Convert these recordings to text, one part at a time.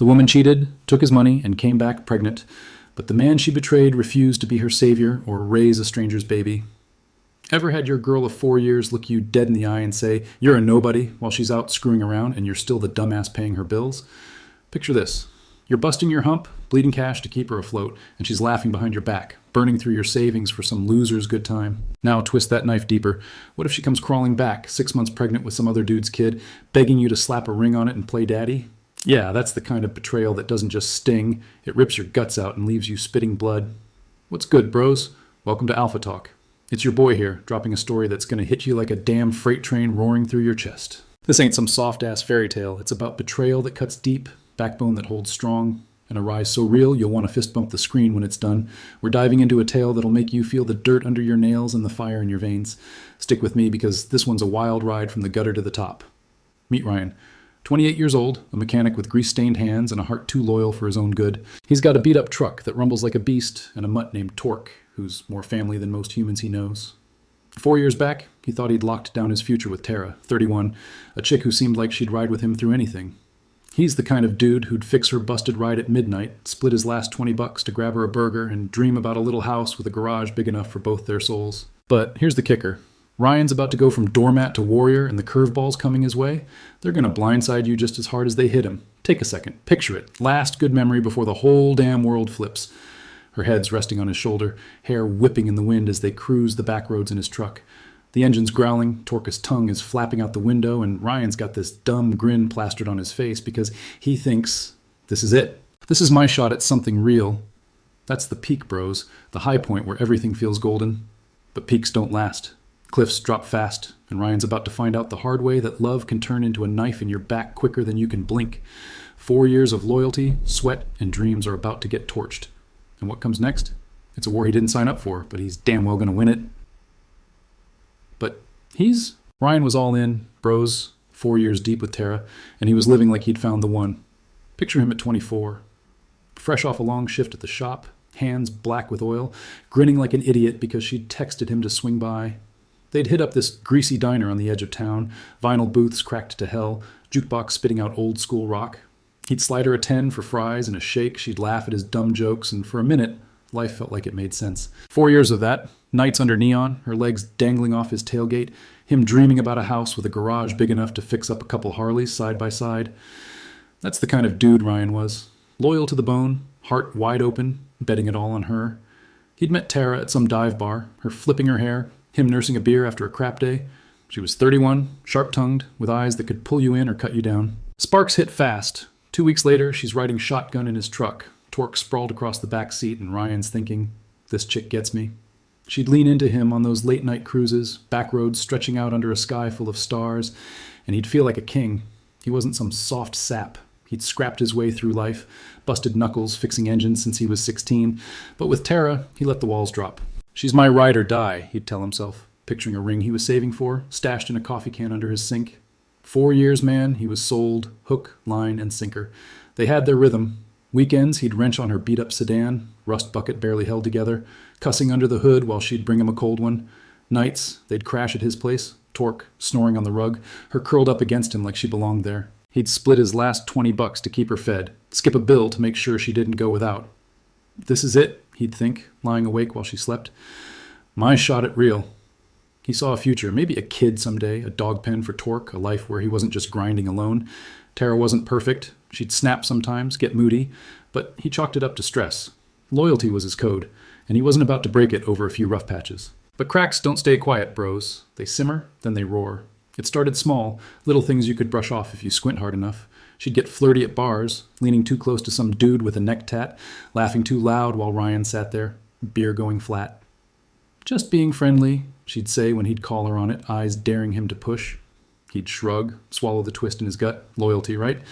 The woman cheated, took his money, and came back pregnant, but the man she betrayed refused to be her savior or raise a stranger's baby. Ever had your girl of 4 years look you dead in the eye and say, "You're a nobody," while she's out screwing around and you're still the dumbass paying her bills? Picture this. You're busting your hump, bleeding cash to keep her afloat, and she's laughing behind your back, burning through your savings for some loser's good time. Now twist that knife deeper. What if she comes crawling back, 6 months pregnant with some other dude's kid, begging you to slap a ring on it and play daddy? Yeah, that's the kind of betrayal that doesn't just sting, it rips your guts out and leaves you spitting blood. What's good, bros? Welcome to Alpha Talk. It's your boy here, dropping a story that's gonna hit you like a damn freight train roaring through your chest. This ain't some soft-ass fairy tale. It's about betrayal that cuts deep, backbone that holds strong, and a rise so real you'll want to fist bump the screen when it's done. We're diving into a tale that'll make you feel the dirt under your nails and the fire in your veins. Stick with me because this one's a wild ride from the gutter to the top. Meet Ryan. 28 years old, a mechanic with grease-stained hands and a heart too loyal for his own good. He's got a beat-up truck that rumbles like a beast and a mutt named Torque, who's more family than most humans he knows. 4 years back, he thought he'd locked down his future with Tara, 31, a chick who seemed like she'd ride with him through anything. He's the kind of dude who'd fix her busted ride at midnight, split his last $20 to grab her a burger, and dream about a little house with a garage big enough for both their souls. But here's the kicker. Ryan's about to go from doormat to warrior, and the curveball's coming his way. They're gonna blindside you just as hard as they hit him. Take a second. Picture it. Last good memory before the whole damn world flips. Her head's resting on his shoulder, hair whipping in the wind as they cruise the back roads in his truck. The engine's growling, Torque's tongue is flapping out the window, and Ryan's got this dumb grin plastered on his face because he thinks, this is it. This is my shot at something real. That's the peak, bros, the high point where everything feels golden. But peaks don't last. Cliffs drop fast, and Ryan's about to find out the hard way that love can turn into a knife in your back quicker than you can blink. 4 years of loyalty, sweat, and dreams are about to get torched. And what comes next? It's a war he didn't sign up for, but he's damn well gonna win it. Ryan was all in, bros, 4 years deep with Tara, and he was living like he'd found the one. Picture him at 24. Fresh off a long shift at the shop, hands black with oil, grinning like an idiot because she'd texted him to swing by. They'd hit up this greasy diner on the edge of town, vinyl booths cracked to hell, jukebox spitting out old school rock. He'd slide her a 10 for fries and a shake, she'd laugh at his dumb jokes, and for a minute, life felt like it made sense. 4 years of that, nights under neon, her legs dangling off his tailgate, him dreaming about a house with a garage big enough to fix up a couple Harleys side by side. That's the kind of dude Ryan was. Loyal to the bone, heart wide open, betting it all on her. He'd met Tara at some dive bar, her flipping her hair, him nursing a beer after a crap day. She was 31, sharp-tongued, with eyes that could pull you in or cut you down. Sparks hit fast. 2 weeks later, she's riding shotgun in his truck. Torque sprawled across the back seat, and Ryan's thinking, this chick gets me. She'd lean into him on those late-night cruises, back roads stretching out under a sky full of stars, and he'd feel like a king. He wasn't some soft sap. He'd scrapped his way through life, busted knuckles fixing engines since he was 16, but with Tara, he let the walls drop. She's my ride or die, he'd tell himself, picturing a ring he was saving for, stashed in a coffee can under his sink. 4 years, man, he was sold, hook, line, and sinker. They had their rhythm. Weekends, he'd wrench on her beat-up sedan, rust bucket barely held together, cussing under the hood while she'd bring him a cold one. Nights, they'd crash at his place, Torque snoring on the rug, her curled up against him like she belonged there. He'd split his last $20 to keep her fed, skip a bill to make sure she didn't go without. This is it, he'd think, lying awake while she slept. My shot at real. He saw a future, maybe a kid someday, a dog pen for Torque, a life where he wasn't just grinding alone. Tara wasn't perfect. She'd snap sometimes, get moody, but he chalked it up to stress. Loyalty was his code, and he wasn't about to break it over a few rough patches. But cracks don't stay quiet, bros. They simmer, then they roar. It started small, little things you could brush off if you squint hard enough. She'd get flirty at bars, leaning too close to some dude with a neck tat, laughing too loud while Ryan sat there, beer going flat. Just being friendly, she'd say when he'd call her on it, eyes daring him to push. He'd shrug, swallow the twist in his gut. Loyalty, right?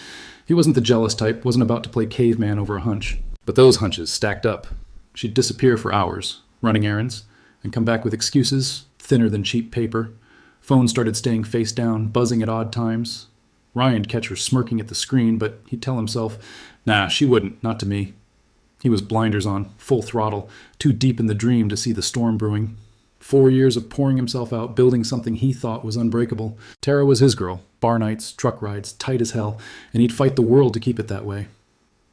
He wasn't the jealous type, wasn't about to play caveman over a hunch. But those hunches stacked up. She'd disappear for hours, running errands, and come back with excuses, thinner than cheap paper. Phone started staying face down, buzzing at odd times. Ryan'd catch her smirking at the screen, but he'd tell himself, nah, she wouldn't, not to me. He was blinders on, full throttle, too deep in the dream to see the storm brewing. 4 years of pouring himself out, building something he thought was unbreakable. Tara was his girl. Bar nights, truck rides, tight as hell, and he'd fight the world to keep it that way.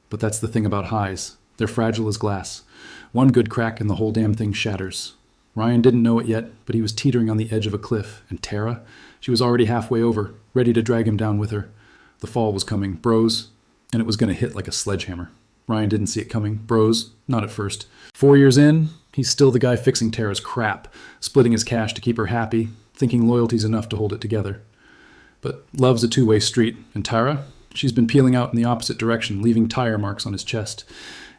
But that's the thing about highs. They're fragile as glass. One good crack and the whole damn thing shatters. Ryan didn't know it yet, but he was teetering on the edge of a cliff. And Tara? She was already halfway over, ready to drag him down with her. The fall was coming, bros, and it was going to hit like a sledgehammer. Ryan didn't see it coming. Bros, not at first. 4 years in, he's still the guy fixing Tara's crap, splitting his cash to keep her happy, thinking loyalty's enough to hold it together. But love's a two-way street, and Tara? She's been peeling out in the opposite direction, leaving tire marks on his chest.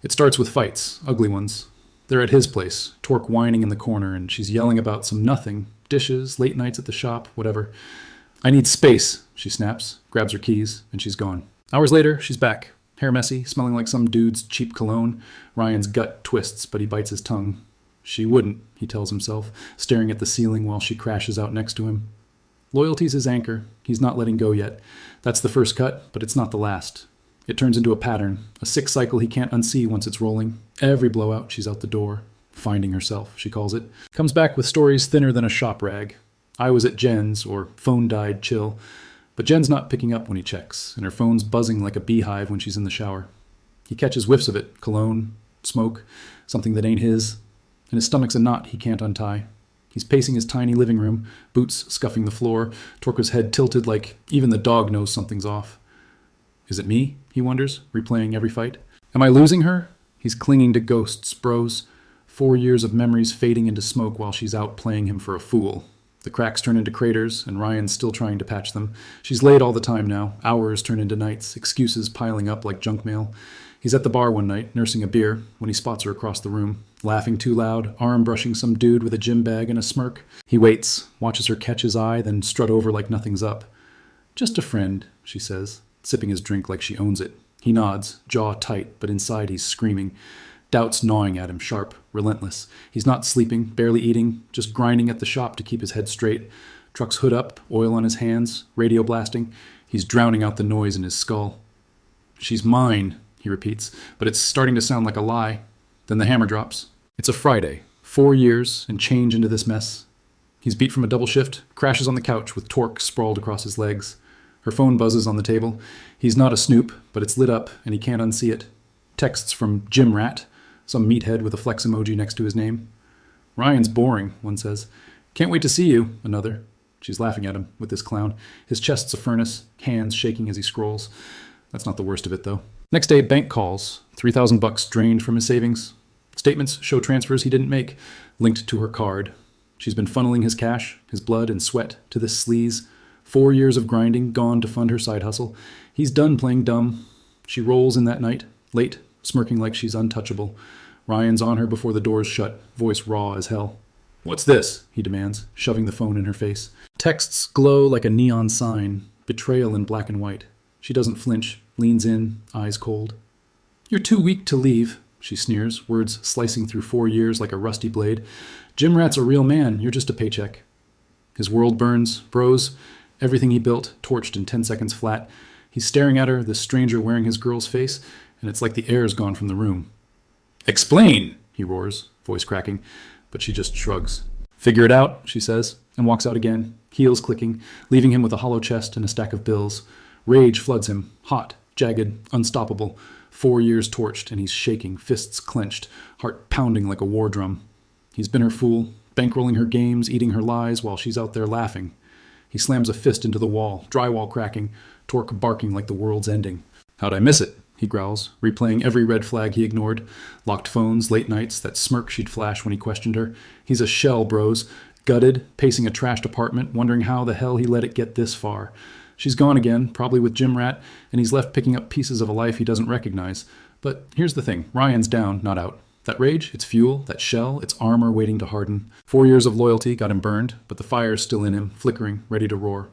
It starts with fights, ugly ones. They're at his place, Torque whining in the corner, and she's yelling about some nothing. Dishes, late nights at the shop, whatever. I need space, she snaps, grabs her keys, and she's gone. Hours later, she's back. Hair messy, smelling like some dude's cheap cologne. Ryan's gut twists, but he bites his tongue. She wouldn't, he tells himself, staring at the ceiling while she crashes out next to him. Loyalty's his anchor. He's not letting go yet. That's the first cut, but it's not the last. It turns into a pattern, a sick cycle he can't unsee once it's rolling. Every blowout, she's out the door. Finding herself, she calls it. Comes back with stories thinner than a shop rag. I was at Jen's, or phone died, chill. But Jen's not picking up when he checks, and her phone's buzzing like a beehive when she's in the shower. He catches whiffs of it, cologne, smoke, something that ain't his, and his stomach's a knot he can't untie. He's pacing his tiny living room, boots scuffing the floor, Torqua's head tilted like even the dog knows something's off. Is it me? He wonders, replaying every fight. Am I losing her? He's clinging to ghosts, bros. 4 years of memories fading into smoke while she's out playing him for a fool. The cracks turn into craters, and Ryan's still trying to patch them. She's late all the time now. Hours turn into nights, excuses piling up like junk mail. He's at the bar one night, nursing a beer, when he spots her across the room, laughing too loud, arm brushing some dude with a gym bag and a smirk. He waits, watches her catch his eye, then strut over like nothing's up. Just a friend, she says, sipping his drink like she owns it. He nods, jaw tight, but inside he's screaming. Doubts gnawing at him, sharp, relentless. He's not sleeping, barely eating, just grinding at the shop to keep his head straight. Truck's hood up, oil on his hands, radio blasting. He's drowning out the noise in his skull. She's mine, he repeats, but it's starting to sound like a lie. Then the hammer drops. It's a Friday. 4 years and change into this mess. He's beat from a double shift, crashes on the couch with Torque sprawled across his legs. Her phone buzzes on the table. He's not a snoop, but it's lit up and he can't unsee it. Texts from Jim Rat, some meathead with a flex emoji next to his name. Ryan's boring, one says. Can't wait to see you, another. She's laughing at him with this clown. His chest's a furnace, hands shaking as he scrolls. That's not the worst of it, though. Next day, bank calls. $3,000 drained from his savings. Statements show transfers he didn't make, linked to her card. She's been funneling his cash, his blood and sweat, to this sleaze. 4 years of grinding gone to fund her side hustle. He's done playing dumb. She rolls in that night, late, smirking like she's untouchable. Ryan's on her before the doors shut, voice raw as hell. What's this? He demands, shoving the phone in her face. Texts glow like a neon sign, betrayal in black and white. She doesn't flinch, leans in, eyes cold. You're too weak to leave, she sneers, words slicing through 4 years like a rusty blade. Jim Rat's a real man, you're just a paycheck. His world burns, bros, everything he built, torched in 10 seconds flat. He's staring at her, this stranger wearing his girl's face, and it's like the air's gone from the room. Explain, he roars, voice cracking, but she just shrugs. Figure it out, she says, and walks out again, heels clicking, leaving him with a hollow chest and a stack of bills. Rage floods him, hot, jagged, unstoppable. 4 years torched, and he's shaking, fists clenched, heart pounding like a war drum. He's been her fool, bankrolling her games, eating her lies while she's out there laughing. He slams a fist into the wall, drywall cracking, Torque barking like the world's ending. How'd I miss it? He growls, replaying every red flag he ignored. Locked phones, late nights, that smirk she'd flash when he questioned her. He's a shell, bros. Gutted, pacing a trashed apartment, wondering how the hell he let it get this far. She's gone again, probably with Jim Rat, and he's left picking up pieces of a life he doesn't recognize. But here's the thing, Ryan's down, not out. That rage, it's fuel, that shell, it's armor waiting to harden. 4 years of loyalty got him burned, but the fire's still in him, flickering, ready to roar.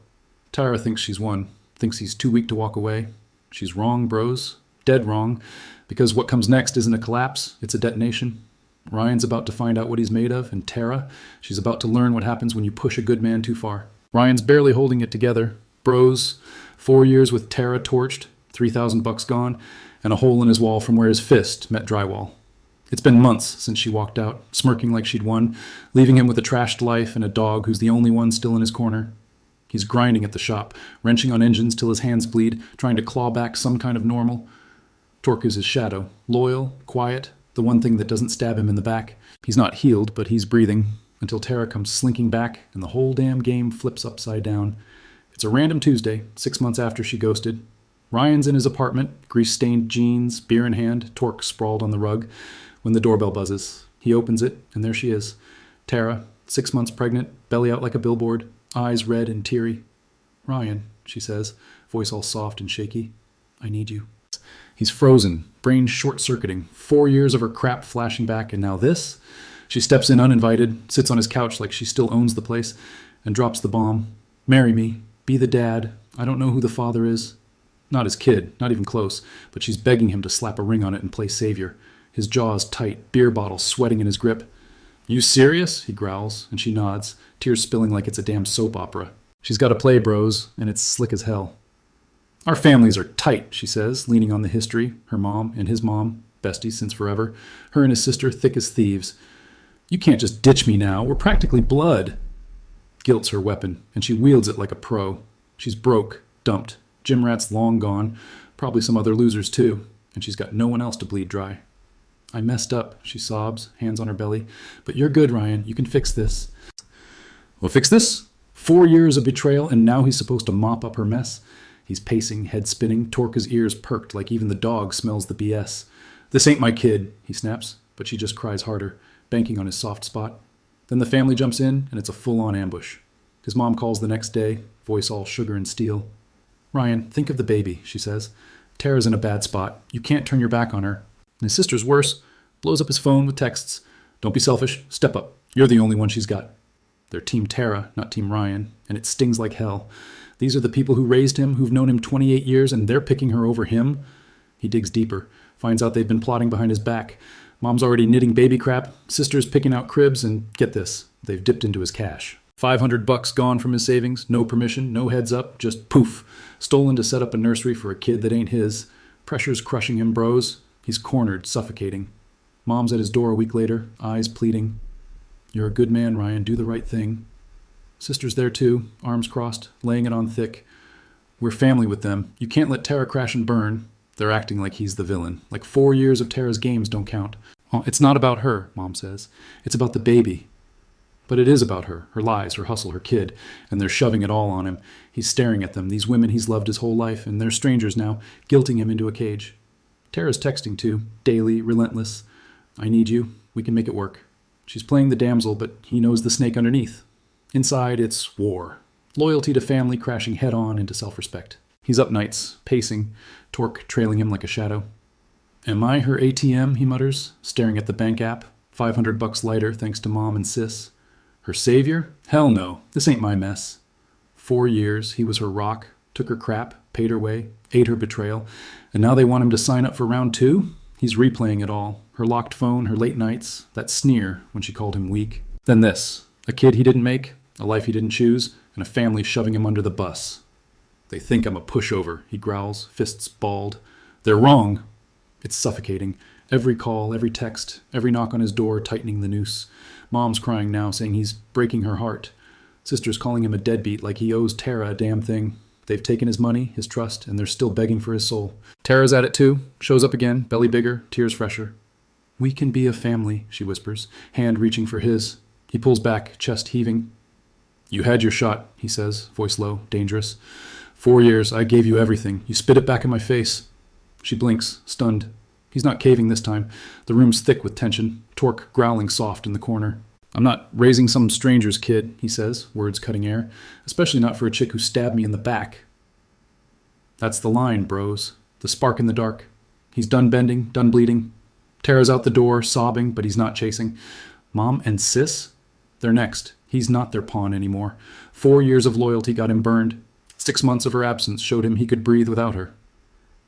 Tara thinks she's won, thinks he's too weak to walk away. She's wrong, bros. Dead wrong, because what comes next isn't a collapse, it's a detonation. Ryan's about to find out what he's made of, and Tara, she's about to learn what happens when you push a good man too far. Ryan's barely holding it together. Bros, 4 years with Tara torched, $3,000 gone, and a hole in his wall from where his fist met drywall. It's been months since she walked out, smirking like she'd won, leaving him with a trashed life and a dog who's the only one still in his corner. He's grinding at the shop, wrenching on engines till his hands bleed, trying to claw back some kind of normal. Torque is his shadow, loyal, quiet, the one thing that doesn't stab him in the back. He's not healed, but he's breathing, until Tara comes slinking back and the whole damn game flips upside down. It's a random Tuesday, 6 months after she ghosted. Ryan's in his apartment, grease-stained jeans, beer in hand, Torque sprawled on the rug, when the doorbell buzzes. He opens it, and there she is. Tara, 6 months pregnant, belly out like a billboard, eyes red and teary. "Ryan," she says, voice all soft and shaky. "I need you." He's frozen, brain short-circuiting, 4 years of her crap flashing back, and now this? She steps in uninvited, sits on his couch like she still owns the place, and drops the bomb. "Marry me. Be the dad. I don't know who the father is." Not his kid, not even close, but she's begging him to slap a ring on it and play savior. His jaw's tight, beer bottle sweating in his grip. "You serious?" he growls, and she nods, tears spilling like it's a damn soap opera. She's got to play, bros, and it's slick as hell. "Our families are tight," she says, leaning on the history, her mom and his mom, besties since forever, her and his sister thick as thieves. "You can't just ditch me now. We're practically blood." Guilt's her weapon, and she wields it like a pro. She's broke, dumped, gym rat's long gone, probably some other losers too, and she's got no one else to bleed dry. "I messed up," she sobs, hands on her belly. "But you're good, Ryan. You can fix this." Well, fix this? 4 years of betrayal, and now he's supposed to mop up her mess? He's pacing, head spinning, Torque's ears perked like even the dog smells the BS. "This ain't my kid," he snaps, but she just cries harder, banking on his soft spot. Then the family jumps in, and it's a full-on ambush. His mom calls the next day, voice all sugar and steel. "Ryan, think of the baby," she says. "Tara's in a bad spot. You can't turn your back on her." And his sister's worse, blows up his phone with texts. "Don't be selfish. Step up. You're the only one she's got." They're Team Tara, not Team Ryan, and it stings like hell. These are the people who raised him, who've known him 28 years, and they're picking her over him? He digs deeper, finds out they've been plotting behind his back. Mom's already knitting baby crap, sister's picking out cribs, and get this, they've dipped into his cash. $500 gone from his savings, no permission, no heads up, just poof. Stolen to set up a nursery for a kid that ain't his. Pressure's crushing him, bros. He's cornered, suffocating. Mom's at his door a week later, eyes pleading. "You're a good man, Ryan. Do the right thing." Sister's there too, arms crossed, laying it on thick. "We're family with them. You can't let Tara crash and burn." They're acting like he's the villain, like 4 years of Tara's games don't count. "Oh, it's not about her," Mom says. "It's about the baby." But it is about her, her lies, her hustle, her kid, and they're shoving it all on him. He's staring at them, these women he's loved his whole life, and they're strangers now, guilting him into a cage. Tara's texting too, daily, relentless. "I need you. We can make it work." She's playing the damsel, but he knows the snake underneath. Inside, it's war. Loyalty to family crashing head-on into self-respect. He's up nights, pacing, Torque trailing him like a shadow. "Am I her ATM?" he mutters, staring at the bank app. $500 lighter, thanks to Mom and Sis. Her savior? Hell no. This ain't my mess. 4 years, he was her rock, took her crap, paid her way, ate her betrayal, and now they want him to sign up for round 2? He's replaying it all. Her locked phone, her late nights, that sneer when she called him weak. Then this. A kid he didn't make, a life he didn't choose, and a family shoving him under the bus. "They think I'm a pushover," he growls, fists balled. "They're wrong." It's suffocating. Every call, every text, every knock on his door tightening the noose. Mom's crying now, saying he's breaking her heart. Sister's calling him a deadbeat like he owes Tara a damn thing. They've taken his money, his trust, and they're still begging for his soul. Tara's at it too, shows up again, belly bigger, tears fresher. "We can be a family," she whispers, hand reaching for his. He pulls back, chest heaving. "You had your shot," he says, voice low, dangerous. 4 years, I gave you everything. You spit it back in my face." She blinks, stunned. He's not caving this time. The room's thick with tension, Torque growling soft in the corner. "I'm not raising some stranger's kid," he says, words cutting air. "Especially not for a chick who stabbed me in the back." That's the line, bros. The spark in the dark. He's done bending, done bleeding. Tara's out the door, sobbing, but he's not chasing. Mom and Sis? They're next. He's not their pawn anymore. 4 years of loyalty got him burned. 6 months of her absence showed him he could breathe without her.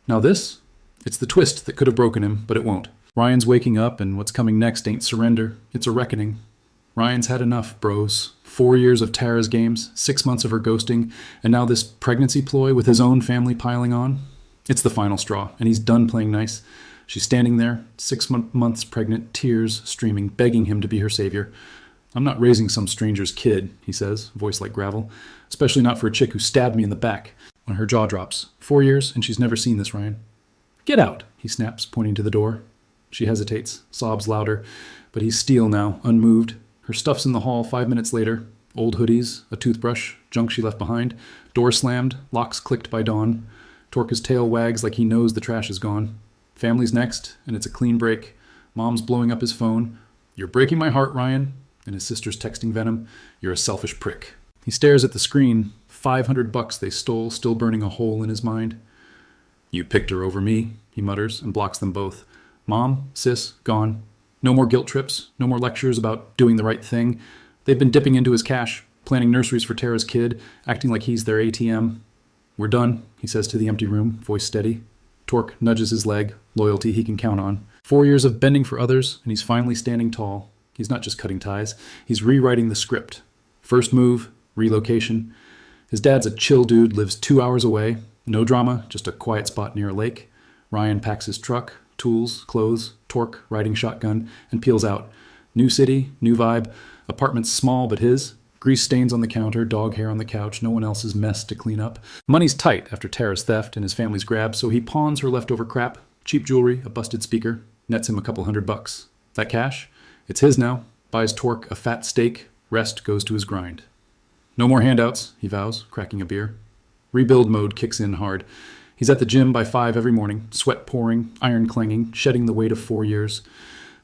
Now this? It's the twist that could have broken him, but it won't. Ryan's waking up, and what's coming next ain't surrender. It's a reckoning. Ryan's had enough, bros. 4 years of Tara's games, 6 months of her ghosting, and now this pregnancy ploy with his own family piling on. It's the final straw, and he's done playing nice. She's standing there, 6 months pregnant, tears streaming, begging him to be her savior. "I'm not raising some stranger's kid," he says, voice like gravel. "Especially not for a chick who stabbed me in the back." When her jaw drops. 4 years, and she's never seen this, Ryan. Get out, he snaps, pointing to the door. She hesitates, sobs louder, but he's steel now, unmoved. Her stuff's in the hall 5 minutes later. Old hoodies, a toothbrush, junk she left behind. Door slammed, locks clicked by dawn. Torka's tail wags like he knows the trash is gone. Family's next, and it's a clean break. Mom's blowing up his phone. You're breaking my heart, Ryan. And his sister's texting venom. You're a selfish prick. He stares at the screen. $500 they stole, still burning a hole in his mind. You picked her over me, he mutters, and blocks them both. Mom, sis, gone. No more guilt trips, no more lectures about doing the right thing. They've been dipping into his cash, planning nurseries for Tara's kid, acting like he's their ATM. We're done, he says to the empty room, voice steady. Torque nudges his leg, loyalty he can count on. 4 years of bending for others, and he's finally standing tall. He's not just cutting ties, he's rewriting the script. First move, relocation. His dad's a chill dude, lives 2 hours away. No drama, just a quiet spot near a lake. Ryan packs his truck, tools, clothes, Torque, riding shotgun, and peels out. New city, new vibe. Apartment's small but his. Grease stains on the counter, dog hair on the couch, no one else's mess to clean up. Money's tight after Tara's theft and his family's grab, so he pawns her leftover crap. Cheap jewelry, a busted speaker. Nets him a couple $100. That cash? It's his now. Buys Torque a fat steak. Rest goes to his grind. No more handouts, he vows, cracking a beer. Rebuild mode kicks in hard. He's at the gym by 5 every morning, sweat pouring, iron clanging, shedding the weight of 4 years.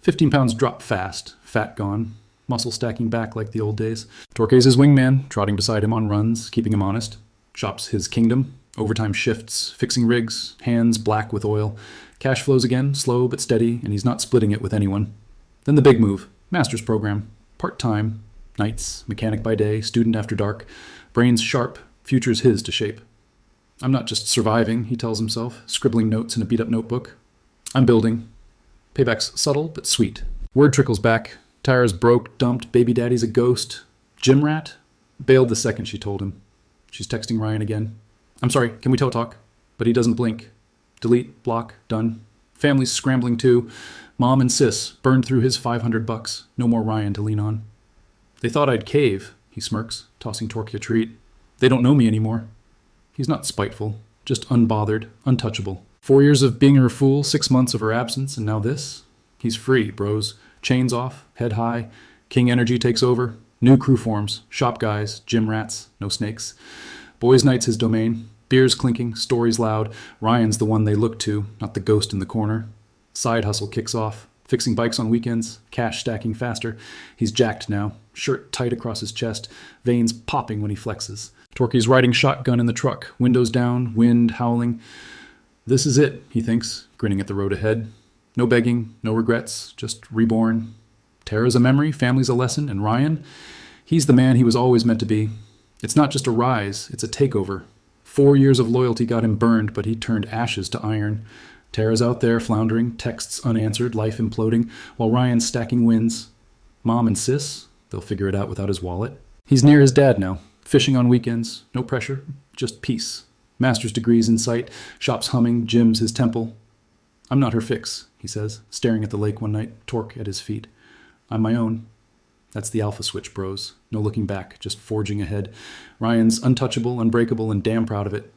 15 pounds drop fast, fat gone, muscle stacking back like the old days. Torque's his wingman, trotting beside him on runs, keeping him honest. Shops his kingdom, overtime shifts, fixing rigs, hands black with oil. Cash flows again, slow but steady, and he's not splitting it with anyone. Then the big move, master's program, part-time, nights, mechanic by day, student after dark, brains sharp, future's his to shape. I'm not just surviving, he tells himself, scribbling notes in a beat-up notebook. I'm building. Payback's subtle but sweet. Word trickles back. Tara's broke, dumped, baby daddy's a ghost. Gym rat? Bailed the second she told him. She's texting Ryan again. I'm sorry, can we talk? But he doesn't blink. Delete, block, done. Family's scrambling too. Mom and sis burned through his $500. No more Ryan to lean on. They thought I'd cave, he smirks, tossing Torque a treat. They don't know me anymore. He's not spiteful, just unbothered, untouchable. 4 years of being her fool, 6 months of her absence, and now this? He's free, bros. Chains off, head high. King energy takes over. New crew forms, shop guys, gym rats, no snakes. Boys' night's his domain. Beers clinking, stories loud. Ryan's the one they look to, not the ghost in the corner. Side hustle kicks off. Fixing bikes on weekends, cash stacking faster. He's jacked now, shirt tight across his chest, veins popping when he flexes. Torque's riding shotgun in the truck, windows down, wind howling. This is it, he thinks, grinning at the road ahead. No begging, no regrets, just reborn. Tara's a memory, family's a lesson, and Ryan, he's the man he was always meant to be. It's not just a rise, it's a takeover. 4 years of loyalty got him burned, but he turned ashes to iron. Tara's out there floundering, texts unanswered, life imploding, while Ryan's stacking wins. Mom and sis, they'll figure it out without his wallet. He's near his dad now, fishing on weekends, no pressure, just peace. Master's degrees in sight, shops humming, gym's his temple. I'm not her fix, he says, staring at the lake one night, Torque at his feet. I'm my own. That's the alpha switch, bros. No looking back, just forging ahead. Ryan's untouchable, unbreakable, and damn proud of it.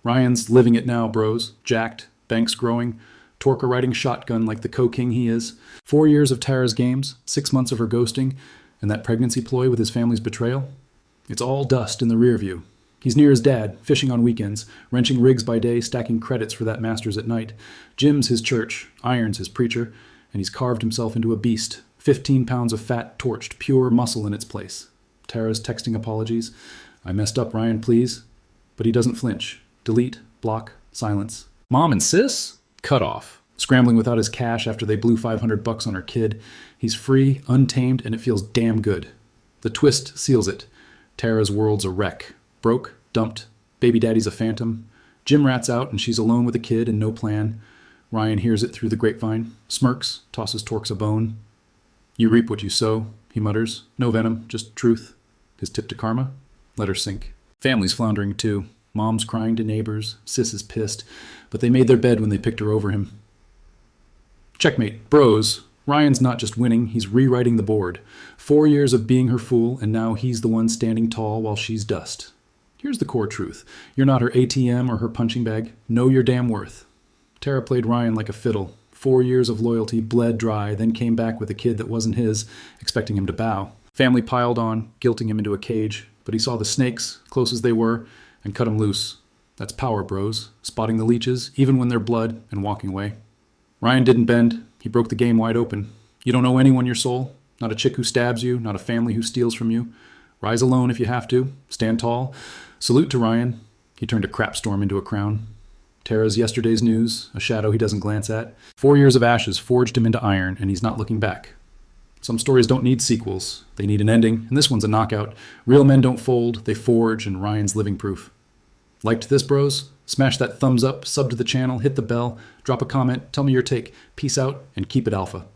Ryan's living it now, bros. Jacked, banks growing, Torque riding shotgun like the co-king he is. 4 years of Tara's games, 6 months of her ghosting, and that pregnancy ploy with his family's betrayal. It's all dust in the rear view. He's near his dad, fishing on weekends, wrenching rigs by day, stacking credits for that master's at night. Jim's his church, Iron's his preacher, and he's carved himself into a beast. 15 pounds of fat torched, pure muscle in its place. Tara's texting apologies. I messed up, Ryan, please. But he doesn't flinch. Delete, block, silence. Mom and sis? Cut off. Scrambling without his cash after they blew $500 on her kid. He's free, untamed, and it feels damn good. The twist seals it. Tara's world's a wreck. Broke, dumped, baby daddy's a phantom. Gym rat's out and she's alone with a kid and no plan. Ryan hears it through the grapevine, smirks, tosses Torques a bone. You reap what you sow, he mutters. No venom, just truth. His tip to karma? Let her sink. Family's floundering too. Mom's crying to neighbors, sis is pissed, but they made their bed when they picked her over him. Checkmate, bros. Ryan's not just winning, he's rewriting the board. 4 years of being her fool, and now he's the one standing tall while she's dust. Here's the core truth. You're not her ATM or her punching bag. Know your damn worth. Tara played Ryan like a fiddle. 4 years of loyalty bled dry, then came back with a kid that wasn't his, expecting him to bow. Family piled on, guilting him into a cage, but he saw the snakes, close as they were, and cut him loose. That's power, bros. Spotting the leeches, even when they're blood, and walking away. Ryan didn't bend. He broke the game wide open. You don't owe anyone your soul. Not a chick who stabs you, not a family who steals from you. Rise alone if you have to. Stand tall. Salute to Ryan. He turned a crap storm into a crown. Tara's yesterday's news, a shadow he doesn't glance at. 4 years of ashes forged him into iron, and he's not looking back. Some stories don't need sequels. They need an ending, and this one's a knockout. Real men don't fold, they forge, and Ryan's living proof. Liked this, bros? Smash that thumbs up, sub to the channel, hit the bell, drop a comment, tell me your take. Peace out, and keep it alpha.